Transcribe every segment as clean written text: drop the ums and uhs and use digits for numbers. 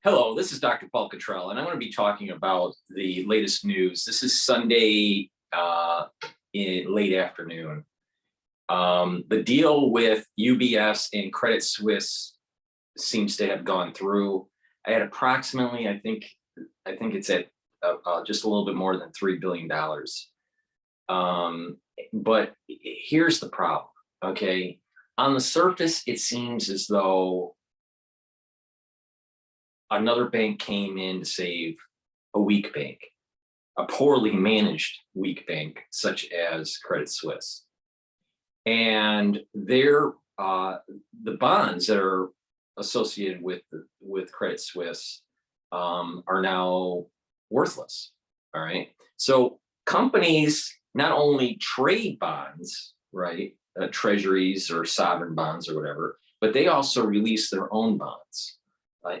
Hello, this is Dr. Paul Cottrell, and I'm going to be talking about the latest news. This is Sunday in late afternoon. The deal with UBS and Credit Suisse seems to have gone through. I had approximately, I think it's at just a little bit more than $3 billion. But here's the problem, okay? On the surface, it seems as though another bank came in to save a weak bank, a poorly managed weak bank, such as Credit Suisse. And the bonds that are associated with Credit Suisse are now worthless. All right. So companies not only trade bonds, right, treasuries or sovereign bonds or whatever, but they also release their own bonds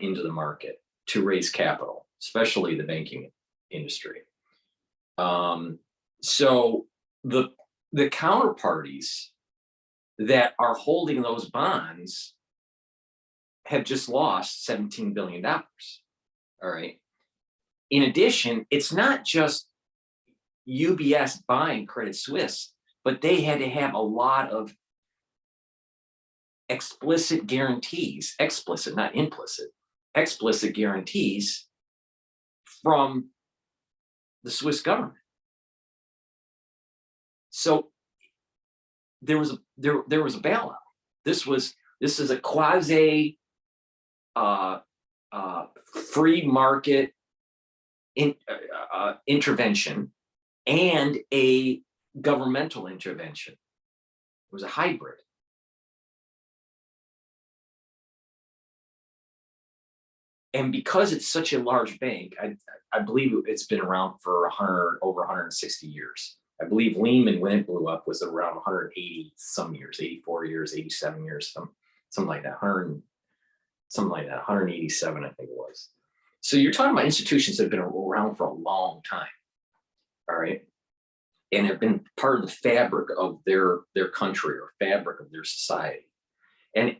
into the market to raise capital, especially the banking industry. So the counterparties that are holding those bonds have just lost $17 billion. All right. In addition, it's not just UBS buying Credit Suisse, but they had to have a lot of explicit guarantees, explicit, not implicit, explicit guarantees from the Swiss government. So there was a bailout. This is a quasi free market intervention and a governmental intervention. It was a hybrid. And because it's such a large bank, I believe it's been around for over 160 years. I believe Lehman, when it blew up, was around 180 some years, 84 years, 87 years, something like that, 187, I think it was. So you're talking about institutions that have been around for a long time, all right, and have been part of the fabric of their country or fabric of their society. And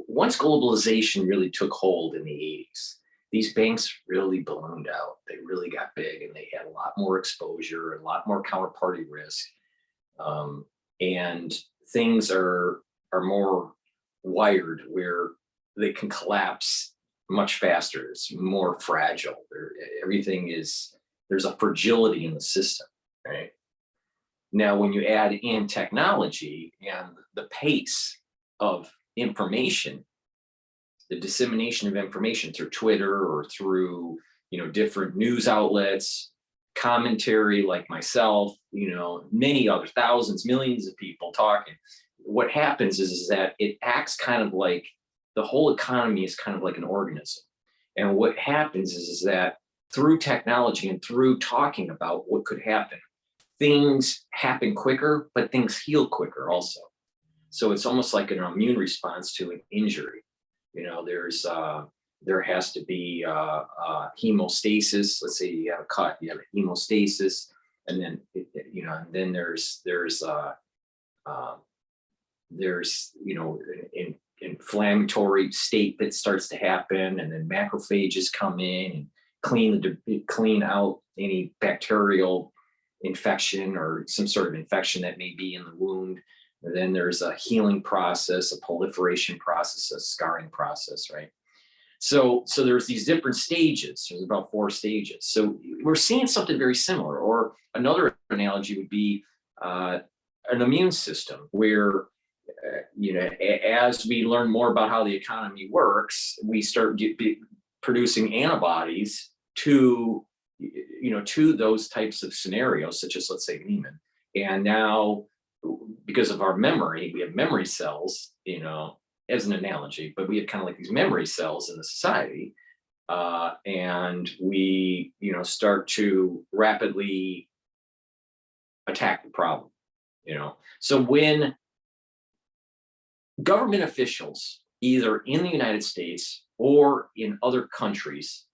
once globalization really took hold in the 80s, these banks really ballooned out. They really got big, and they had a lot more exposure, a lot more counterparty risk, and things are more wired where they can collapse much faster. It's more fragile. There's a fragility in the system, right? Now, when you add in technology and the pace of information, the dissemination of information through Twitter or through different news outlets, commentary like myself, many other thousands, millions of people talking, what happens is that it acts kind of like the whole economy is kind of like an organism. And what happens is that through technology and through talking about what could happen, things happen quicker, but things heal quicker also. So it's almost like an immune response to an injury. There has to be hemostasis. Let's say you have a cut, you have a hemostasis, and then then there's an inflammatory state that starts to happen, and then macrophages come in and clean out any bacterial infection or some sort of infection that may be in the wound. And then there's a healing process, a proliferation process, a scarring process, right? So there's these different stages. There's about 4 stages. So we're seeing something very similar. Or another analogy would be an immune system where, as we learn more about how the economy works, we start producing antibodies to those types of scenarios, such as, let's say, Lehman. And now, because of our memory, we have memory cells, as an analogy, but we have kind of like these memory cells in the society, and we, start to rapidly attack the problem, So when government officials, either in the United States or in other countries,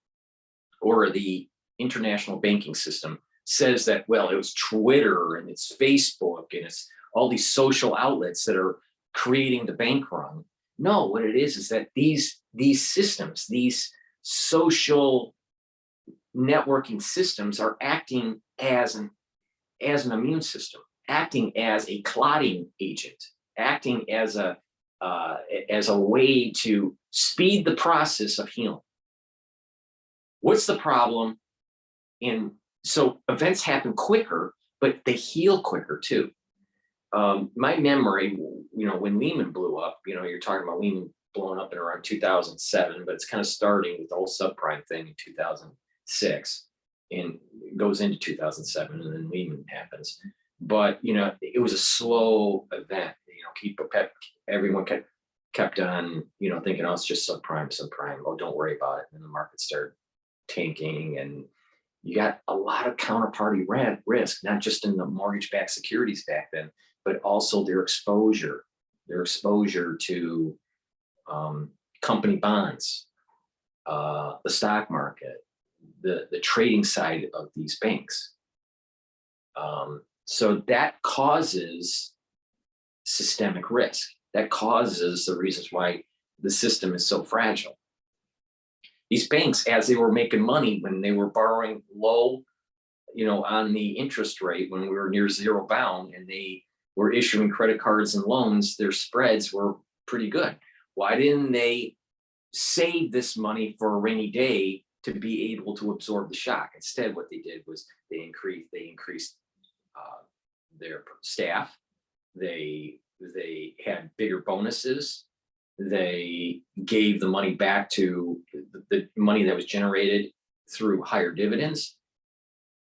or the international banking system, says that, well, it was Twitter and it's Facebook and it's all these social outlets that are creating the bank run. No, what it is that these systems, these social networking systems are acting as an immune system, acting as a clotting agent, acting as a way to speed the process of healing. What's the problem? So events happen quicker, but they heal quicker too. My memory, when Lehman blew up, you're talking about Lehman blowing up in around 2007, but it's kind of starting with the whole subprime thing in 2006 and goes into 2007, and then Lehman happens. But, it was a slow event. Everyone kept on, thinking, oh, it's just subprime. Oh, don't worry about it. And the market started tanking, and you got a lot of counterparty risk, not just in the mortgage-backed securities back then, but also their exposure to company bonds, the stock market, the trading side of these banks. So that causes systemic risk. That causes the reasons why the system is so fragile. These banks, as they were making money when they were borrowing low, on the interest rate when we were near zero bound, and they were issuing credit cards and loans, their spreads were pretty good. Why didn't they save this money for a rainy day to be able to absorb the shock? Instead, what they did was they increased their staff. They had bigger bonuses. They gave the money back to the money that was generated through higher dividends,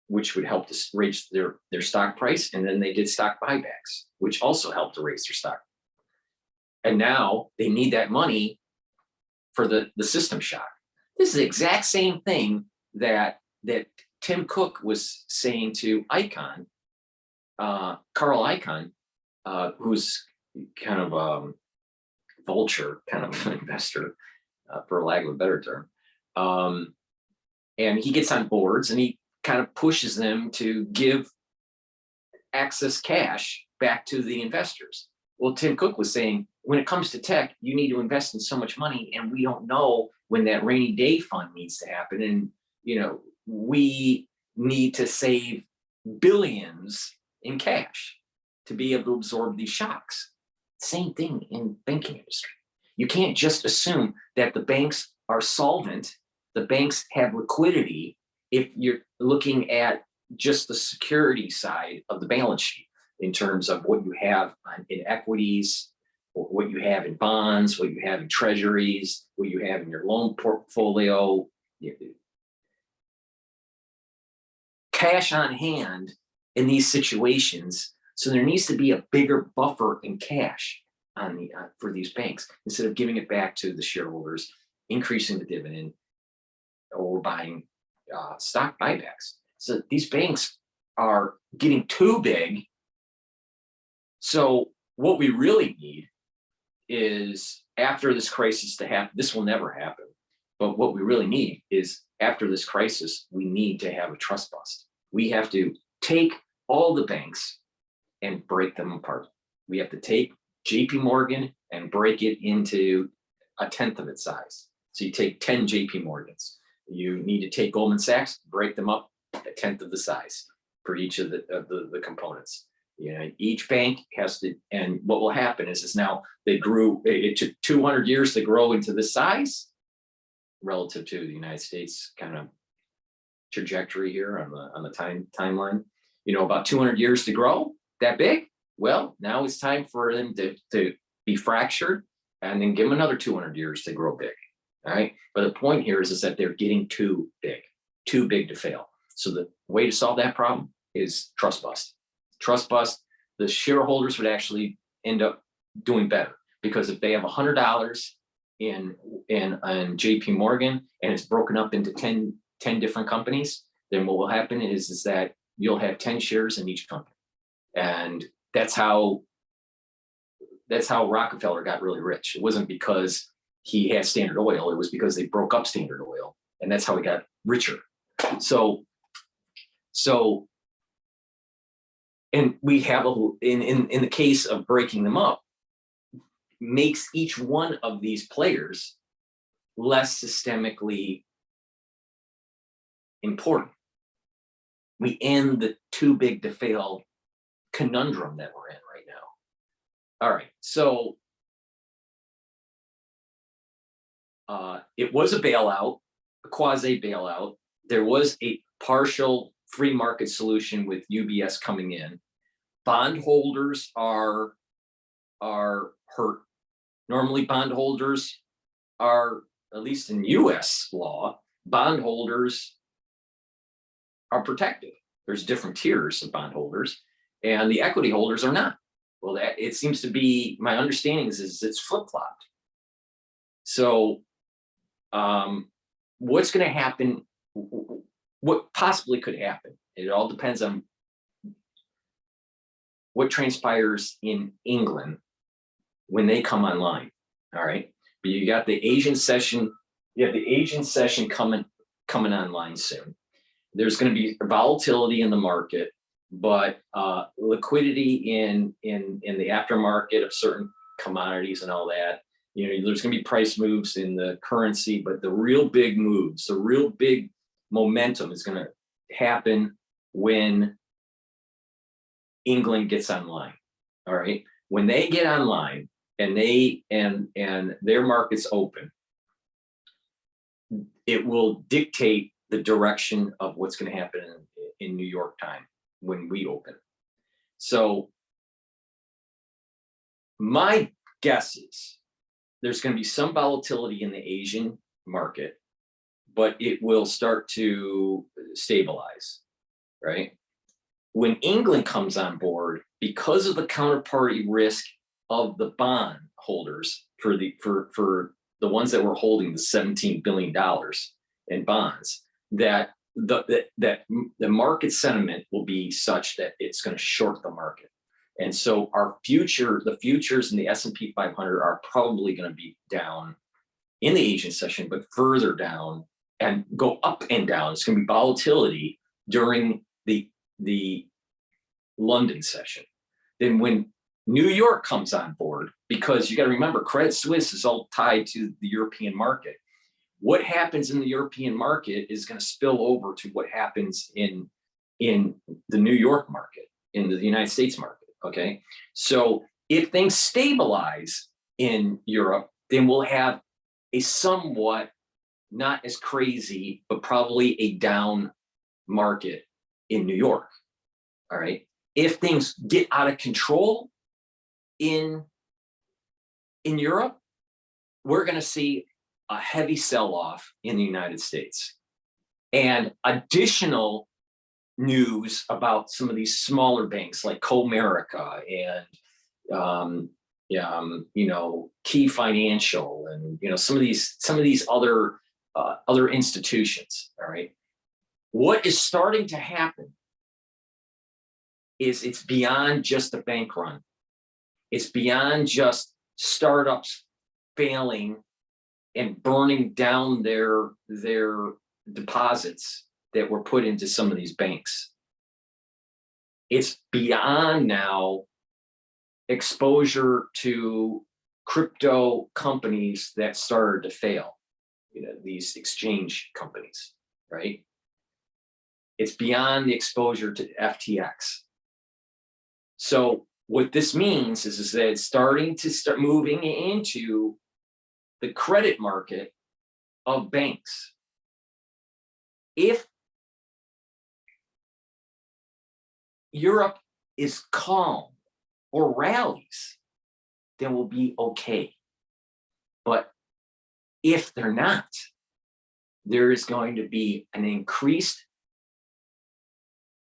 which would help to raise their stock price. And then they did stock buybacks, which also helped to raise their stock. And now they need that money for the system shock. This is the exact same thing that Tim Cook was saying to Icahn, Carl Icahn, who's kind of vulture kind of investor, for lack of a better term. And he gets on boards and he kind of pushes them to give excess cash back to the investors. Well, Tim Cook was saying, when it comes to tech, you need to invest in so much money, and we don't know when that rainy day fund needs to happen. And, we need to save billions in cash to be able to absorb these shocks. Same thing in banking industry. You can't just assume that the banks are solvent. The banks have liquidity if you're looking at just the security side of the balance sheet in terms of what you have in equities, or what you have in bonds, what you have in treasuries, what you have in your loan portfolio. Cash on hand in these situations. So there needs to be a bigger buffer in cash for these banks, instead of giving it back to the shareholders, increasing the dividend, or buying stock buybacks. So these banks are getting too big. So what we really need is, after this crisis to happen, this will never happen, but what we really need is, after this crisis, we need to have a trust bust. We have to take all the banks and break them apart. We have to take JP Morgan and break it into 1/10 of its size. So you take 10 JP Morgans. You need to take Goldman Sachs, break them up 1/10 of the size for each of the components. Each bank has to, and what will happen is now they grew, it took 200 years to grow into this size relative to the United States kind of trajectory here on the timeline. About 200 years to grow that big. Well, now it's time for them to be fractured, and then give them another 200 years to grow big. All right. But the point here is that they're getting too big to fail. So the way to solve that problem is trust bust. Trust bust. The shareholders would actually end up doing better, because if they have $100 in JP Morgan and it's broken up into 10 different companies, then what will happen is that you'll have 10 shares in each company. And that's how Rockefeller got really rich. It wasn't because he had Standard Oil. It was because they broke up Standard Oil, and that's how he got richer. So and we have in the case of breaking them up, makes each one of these players less systemically important. We end the too big to fail conundrum that we're in right now. All right, so it was a bailout, a quasi bailout. There was a partial free market solution with UBS coming in. Bondholders are hurt. Normally, bondholders are, at least in US law, bondholders are protected. There's different tiers of bondholders, and the equity holders are not. Well, that it seems to be, my understanding is it's flip-flopped. So what's going to happen, what possibly could happen, it all depends on what transpires in England when they come online. All right, but you got the Asian session, coming online soon. There's going to be volatility in the market, but liquidity in the aftermarket of certain commodities and all that. You know, there's going to be price moves in the currency, but the real big moves, the real big momentum is going to happen when England gets online. All right, when they get online and their markets open, it will dictate the direction of what's going to happen in New York time when we open. So my guess is there's going to be some volatility in the Asian market, but it will start to stabilize, right? When England comes on board, because of the counterparty risk of the bond holders for the ones that were holding the $17 billion in bonds, that the market sentiment will be such that it's going to short the market. And so the futures in the S&P 500 are probably going to be down in the Asian session, but further down and go up and down. It's going to be volatility during the London session. Then when New York comes on board, because you got to remember, Credit Suisse is all tied to the European market. What happens in the European market is going to spill over to what happens in the New York market, in the United States market. Okay, so if things stabilize in Europe, then we'll have a somewhat, not as crazy, but probably a down market in New York. All right, if things get out of control in Europe, we're going to see a heavy sell-off in the United States, and additional news about some of these smaller banks like Comerica and you know, Key Financial, and you know, some of these other institutions. All right, what is starting to happen is it's beyond just a bank run. It's beyond just startups failing and burning down their deposits that were put into some of these banks. It's beyond now exposure to crypto companies that started to fail, you know, these exchange companies, right? It's beyond the exposure to FTX. So what this means is that it's starting to start moving into the credit market of banks. If Europe is calm or rallies, then we'll be okay. But if they're not, there is going to be an increased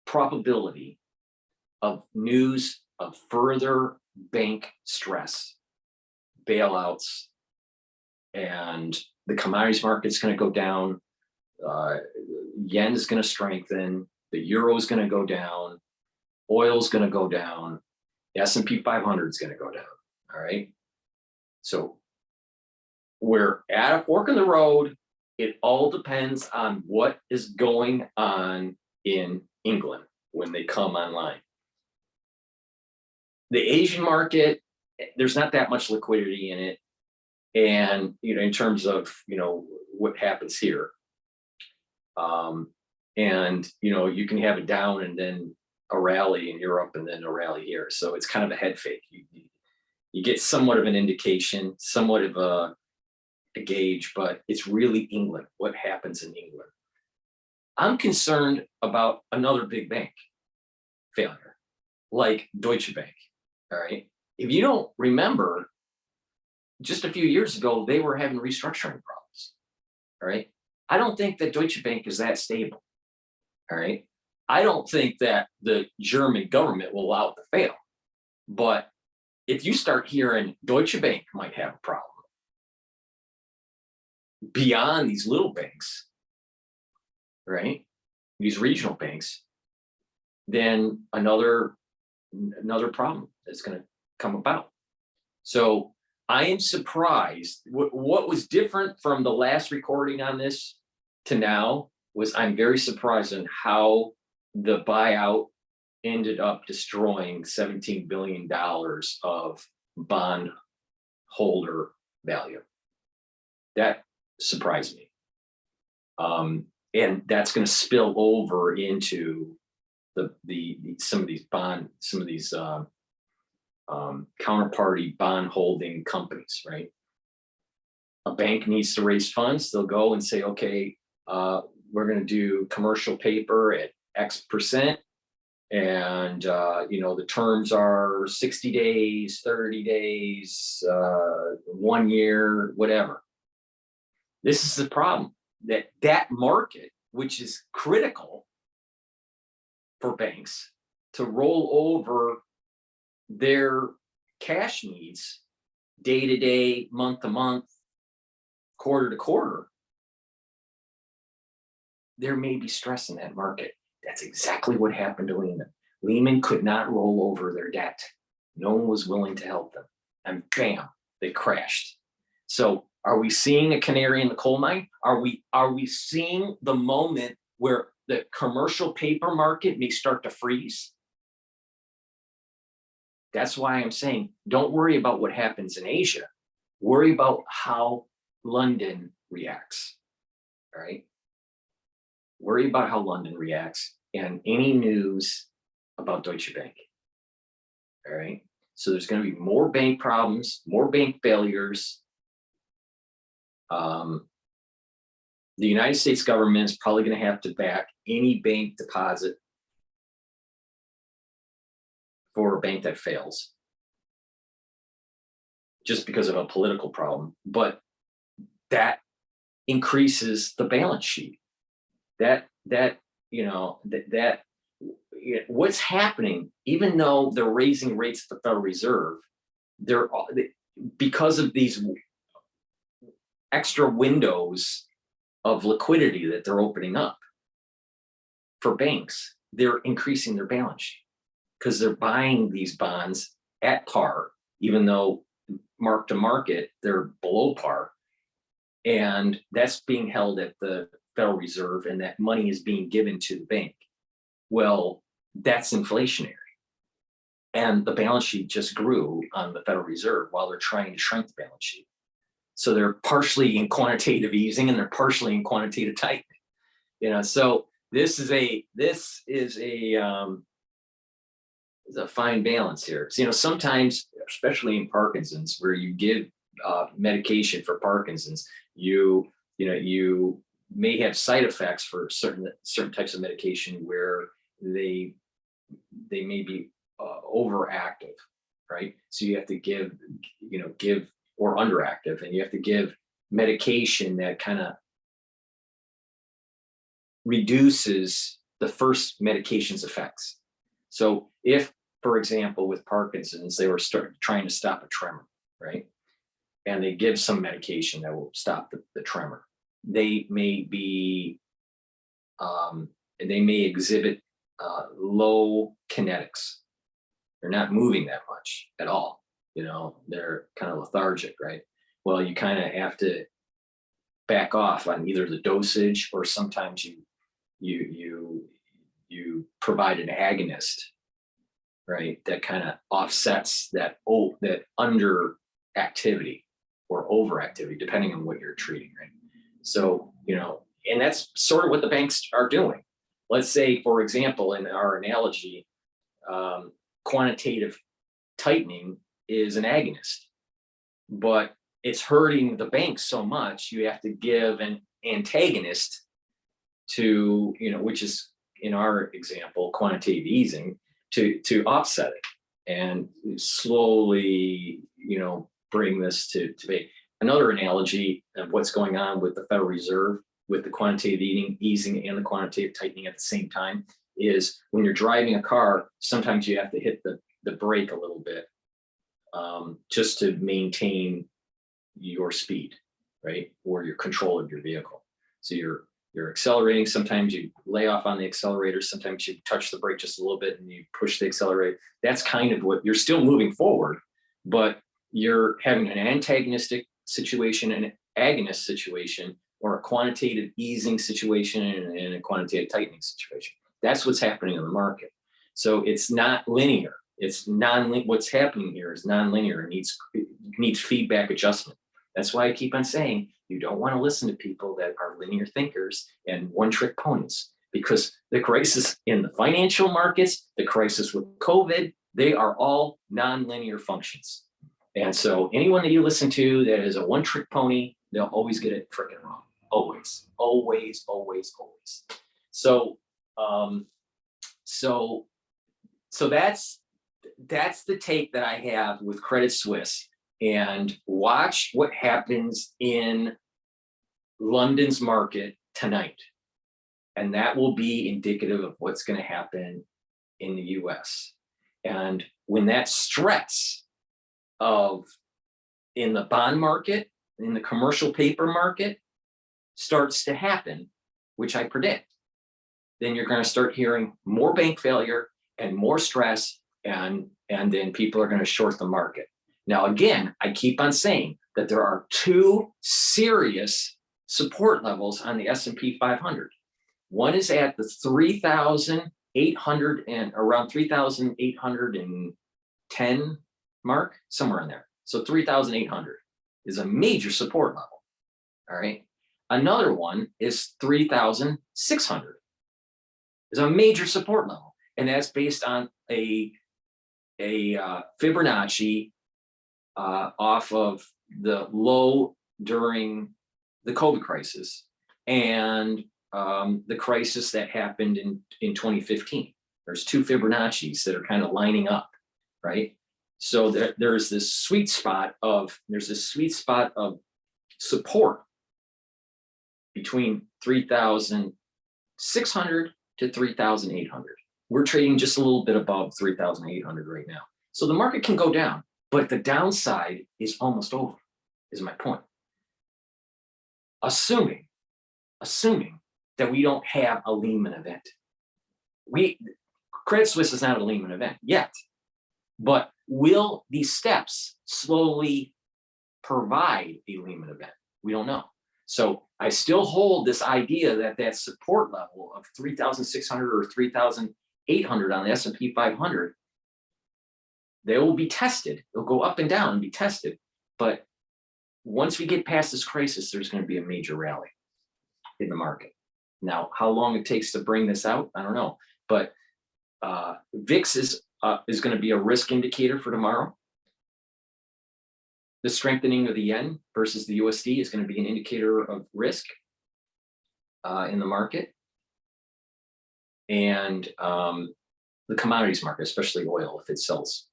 probability of news of further bank stress, bailouts, and the commodities market's going to go down. Yen is going to strengthen. The euro is going to go down. Oil is going to go down. The S&P 500 is going to go down. All right. So we're at a fork in the road. It all depends on what is going on in England when they come online. The Asian market, there's not that much liquidity in it. And, you know, in terms of, you know, what happens here, And, you can have a down and then a rally in Europe and then a rally here. So it's kind of a head fake. You get somewhat of an indication, somewhat of a gauge, but it's really England. What happens in England? I'm concerned about another big bank failure, like Deutsche Bank. All right. If you don't remember, just a few years ago, they were having restructuring problems. All right. I don't think that Deutsche Bank is that stable. All right. I don't think that the German government will allow it to fail. But if you start hearing Deutsche Bank might have a problem beyond these little banks, right? These regional banks, then another problem is going to come about. So I am surprised. What was different from the last recording on this to now was I'm very surprised on how the buyout ended up destroying $17 billion of bond holder value. That surprised me. And that's going to spill over into some of these counterparty bond holding companies, right? A bank needs to raise funds. They'll go and say, okay, we're going to do commercial paper at X%. And, the terms are 60 days, 30 days, 1 year, whatever. This is the problem, that market, which is critical for banks to roll over their cash needs day to day, month to month, quarter to quarter, there may be stress in that market. That's exactly what happened to Lehman. Lehman could not roll over their debt. No one was willing to help them. And bam, they crashed. So are we seeing a canary in the coal mine? Are we seeing the moment where the commercial paper market may start to freeze? That's why I'm saying, don't worry about what happens in Asia. Worry about how London reacts, all right? Worry about how London reacts and any news about Deutsche Bank, all right? So there's going to be more bank problems, more bank failures. The United States government is probably going to have to back any bank deposit for a bank that fails just because of a political problem. But that increases the balance sheet. What's happening, even though they're raising rates at the Federal Reserve, because of these extra windows of liquidity that they're opening up for banks, they're increasing their balance sheet because they're buying these bonds at par, even though mark to market, they're below par. And that's being held at the Federal Reserve, and that money is being given to the bank. Well, that's inflationary. And the balance sheet just grew on the Federal Reserve while they're trying to shrink the balance sheet. So they're partially in quantitative easing and they're partially in quantitative tightening. So this is a fine balance here. So, sometimes, especially in Parkinson's, where you give medication for Parkinson's, you may have side effects for certain types of medication where they may be overactive, right? So you have to give or underactive, and you have to give medication that kind of reduces the first medication's effects. So if, for example, with Parkinson's, they were trying to stop a tremor, right? And they give some medication that will stop the tremor. They may exhibit low kinetics. They're not moving that much at all. They're kind of lethargic, right? Well, you kind of have to back off on either the dosage, or sometimes you provide an agonist, right? That kind of offsets that under activity or overactivity, depending on what you're treating, right? So, and that's sort of what the banks are doing. let's say, for example, in our analogy, quantitative tightening is an agonist, but it's hurting the banks so much, you have to give an antagonist to, which is in our example, quantitative easing, to offset it and slowly, bring this to be. Another analogy of what's going on with the Federal Reserve with the quantitative easing and the quantitative tightening at the same time is when you're driving a car, sometimes you have to hit the brake a little bit just to maintain your speed, right? Or your control of your vehicle. So you're accelerating. Sometimes you lay off on the accelerator. Sometimes you touch the brake just a little bit and you push the accelerator. That's kind of what you're still moving forward, but you're having an antagonistic situation, an agonist situation, or a quantitative easing situation and a quantitative tightening situation. That's what's happening in the market. So it's not linear. It's what's happening here is nonlinear. It needs feedback adjustment. That's why I keep on saying you don't want to listen to people that are linear thinkers and one-trick ponies, because the crisis in the financial markets, the crisis with COVID, they are all nonlinear functions. And so anyone that you listen to that is a one-trick pony, they'll always get it freaking wrong. Always, always, always, always. So, so that's the take that I have with Credit Suisse. And watch what happens in London's market tonight. And that will be indicative of what's going to happen in the US. And when that stress in the bond market, in the commercial paper market starts to happen, which I predict, then you're going to start hearing more bank failure and more stress, and then people are going to short the market. Now, again, I keep on saying that there are two serious support levels on the S&P 500. One is at the 3,800 and around 3,810 mark, somewhere in there. So 3,800 is a major support level. All right. Another one is 3,600 is a major support level, and that's based on a Fibonacci off of the low during the COVID crisis and the crisis that happened in 2015. There's two Fibonacci's that are kind of lining up, right? So there's this sweet spot of support between 3,600 to 3,800. We're trading just a little bit above 3,800 right now. So the market can go down, but the downside is almost over, is my point. Assuming that we don't have a Lehman event. Credit Suisse is not a Lehman event yet, but will these steps slowly provide a Lehman event? We don't know. So I still hold this idea that support level of 3,600 or 3,800 on the S&P 500, they will be tested. They'll go up and down and be tested. But once we get past this crisis, there's going to be a major rally in the market. Now, how long it takes to bring this out, I don't know. But VIX is going to be a risk indicator for tomorrow. The strengthening of the yen versus the USD is going to be an indicator of risk in the market. And the commodities market, especially oil, if it sells.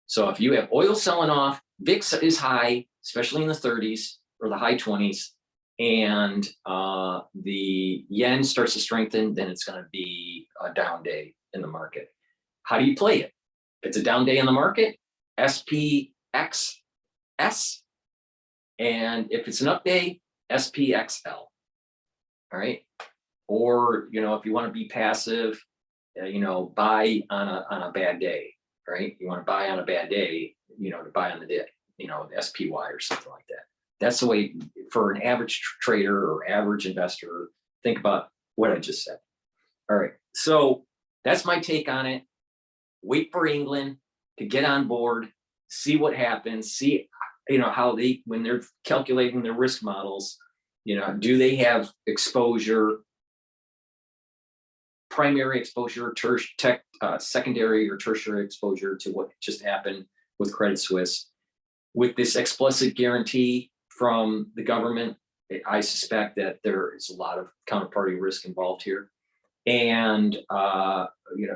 So if you have oil selling off, VIX is high, especially in the 30s or the high 20s, and the yen starts to strengthen, then it's going to be a down day in the market. How do you play it? If it's a down day in the market, SPXS, and if it's an up day, SPXL. All right. Or, if you want to be passive, buy on a bad day, right? You want to buy on a bad day, to buy on the day, the SPY or something like that. That's the way for an average trader or average investor. Think about what I just said. All right. So that's my take on it. Wait for England to get on board, see what happens, see, how when they're calculating their risk models, do they have exposure primary exposure, secondary or tertiary exposure to what just happened with Credit Suisse. With this explicit guarantee from the government, I suspect that there is a lot of counterparty risk involved here. And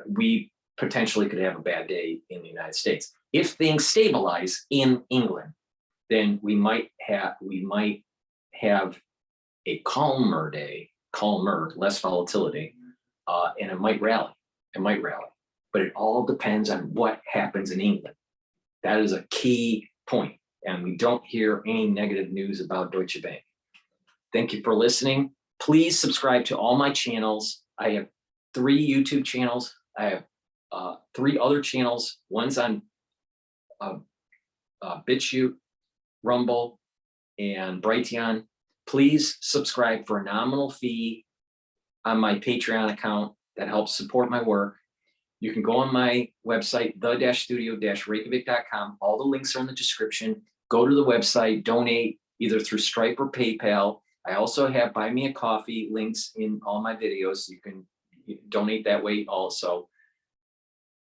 we potentially could have a bad day in the United States. If things stabilize in England, then we might have a calmer day, less volatility, and it might rally. But it all depends on what happens in England. That is a key point, and we don't hear any negative news about Deutsche Bank. Thank you for listening. Please subscribe to all my channels. I have 3 YouTube channels. I have 3 other channels. One's on Bitchute, Rumble, and Brighteon. Please subscribe for a nominal fee on my Patreon account. That helps support my work. You can go on my website, the-studio-reykjavik.com. All the links are in the description. Go to the website, donate either through Stripe or PayPal. I also have Buy Me a Coffee links in all my videos. You can donate that way also.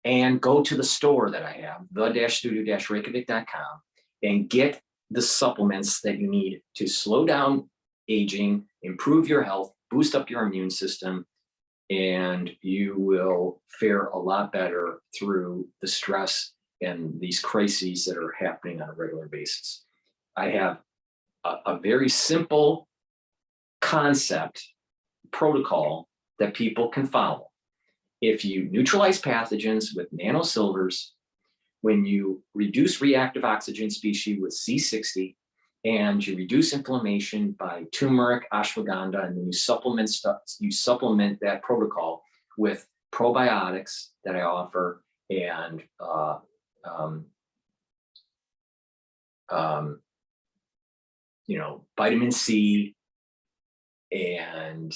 And go to the store that I have, the-studio-reykjavik.com, and get the supplements that you need to slow down aging, improve your health, boost up your immune system, and you will fare a lot better through the stress and these crises that are happening on a regular basis. I have a very simple concept, protocol that people can follow. If you neutralize pathogens with nanosilvers, when you reduce reactive oxygen species with C60, and you reduce inflammation by turmeric, ashwagandha, and then you supplement that protocol with probiotics that I offer and vitamin C and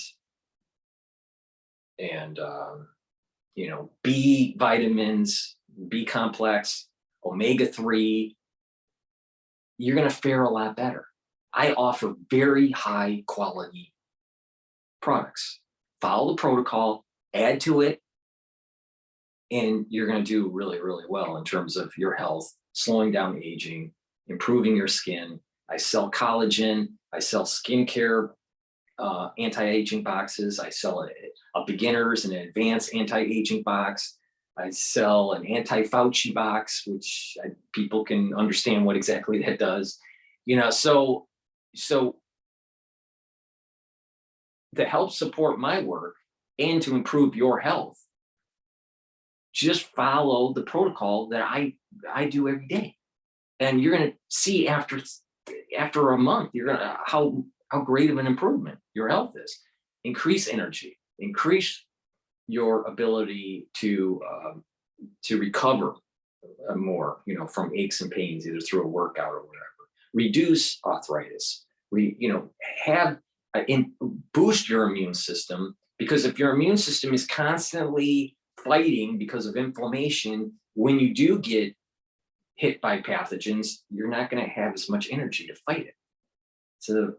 B vitamins, B complex, omega-3, you're going to fare a lot better. I offer very high quality products. Follow the protocol, add to it, and you're going to do really, really well in terms of your health, slowing down aging, improving your skin. I sell collagen. I sell skincare anti-aging boxes. I sell a beginner's and an advanced anti-aging box. I sell an anti-Fauci box, which people can understand what exactly that does. So to help support my work and to improve your health, just follow the protocol that I do every day. And you're going to see after a month, you're going to how great of an improvement your health is. Increase energy, increase your ability to recover more, from aches and pains, either through a workout or whatever. Reduce arthritis. Boost your immune system, because if your immune system is constantly fighting because of inflammation, when you do get hit by pathogens, you're not going to have as much energy to fight it. So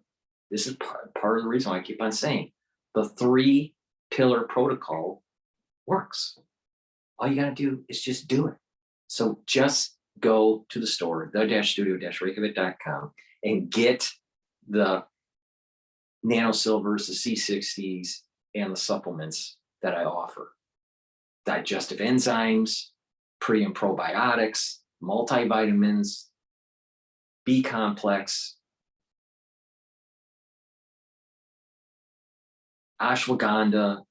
this is part of the reason why I keep on saying the 3-pillar protocol works. All you got to do is just do it. So just go to the store, the-studio-reykjavik.com, and get the nanosilvers, the C60s, and the supplements that I offer. Digestive enzymes, pre and probiotics, multivitamins, B complex, ashwagandha,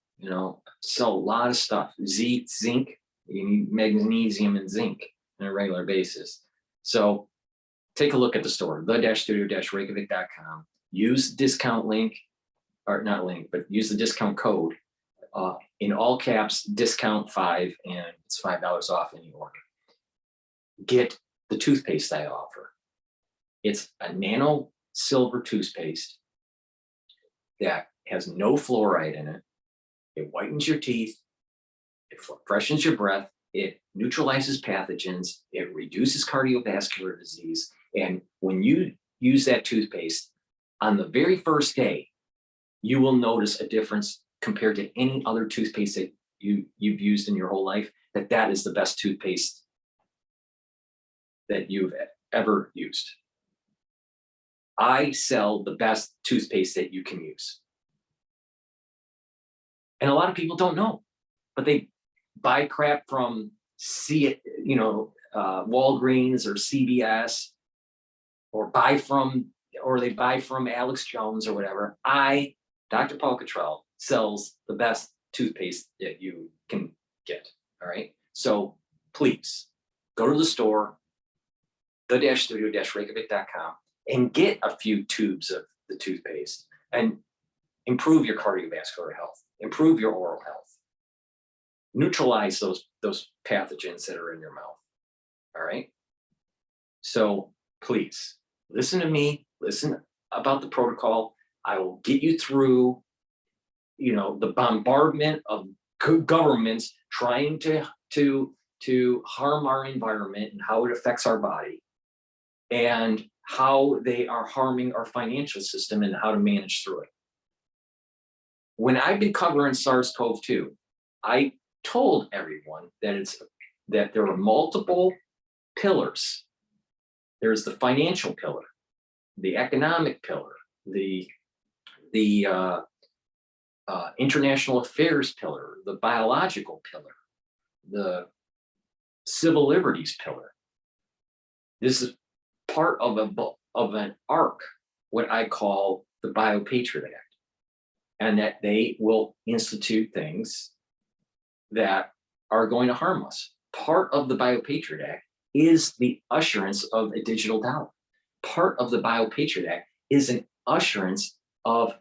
sell a lot of stuff. Zinc, you need magnesium and zinc on a regular basis. So take a look at the store, the-studio-reykjavik.com. Use the discount link, or not link, but use the discount code in all caps, discount 5, and it's $5 off any order. Get the toothpaste I offer. It's a nano silver toothpaste that has no fluoride in it. It whitens your teeth. It freshens your breath. It neutralizes pathogens. It reduces cardiovascular disease. And when you use that toothpaste, on the very first day, you will notice a difference compared to any other toothpaste that you've used in your whole life, that is the best toothpaste that you've ever used. I sell the best toothpaste that you can use. And a lot of people don't know, but they buy crap from Walgreens or CVS, or they buy from Alex Jones or whatever. Dr. Paul Cottrell, sells the best toothpaste that you can get. All right. So please go to the store, the-studio-reykjavik.com, and get a few tubes of the toothpaste and improve your cardiovascular health, improve your oral health, neutralize those pathogens that are in your mouth. All right. So please listen to me, listen about the protocol. I will get you through, the bombardment of governments trying to harm our environment and how it affects our body, and how they are harming our financial system and how to manage through it. When I've been covering SARS-CoV-2, I told everyone that there are multiple pillars. There's the financial pillar, the economic pillar, the international affairs pillar, the biological pillar, the civil liberties pillar. This is part of an arc, what I call the Biopatriot Act, and that they will institute things that are going to harm us. Part of the Biopatriot Act is the usherance of a digital dollar. Part of the Biopatriot Act is an usherance of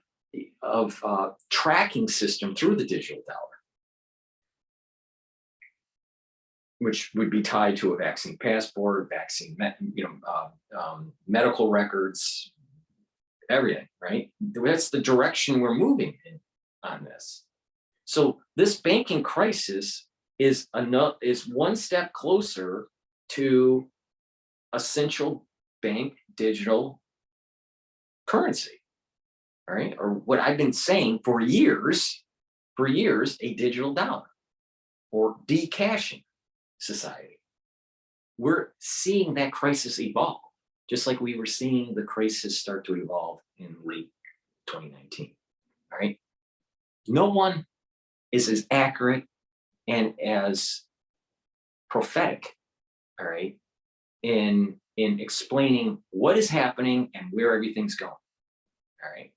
tracking system through the digital dollar, which would be tied to a vaccine passport, medical records, everything, right? That's the direction we're moving in on this. So this banking crisis is one step closer to a central bank digital currency, right? Or what I've been saying for years, a digital dollar or decashing society. We're seeing that crisis evolve, just like we were seeing the crisis start to evolve in late 2019, all right? No one is as accurate and as prophetic, all right, in explaining what is happening and where everything's going, all right?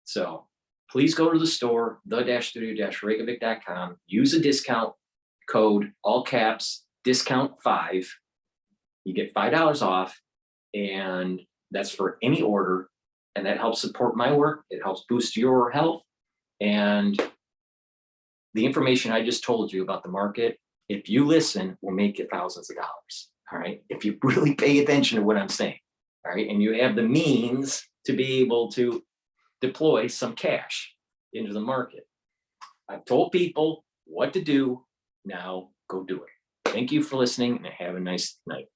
So please go to the store, the-studio-reykjavik.com, use a discount code, all caps, discount 5. You get $5 off, and that's for any order, and that helps support my work. It helps boost your health, and the information I just told you about the market, if you listen, will make you thousands of dollars, all right? If you really pay attention to what I'm saying, all right? And you have the means to be able to deploy some cash into the market. I've told people what to do. Now go do it. Thank you for listening, and have a nice night.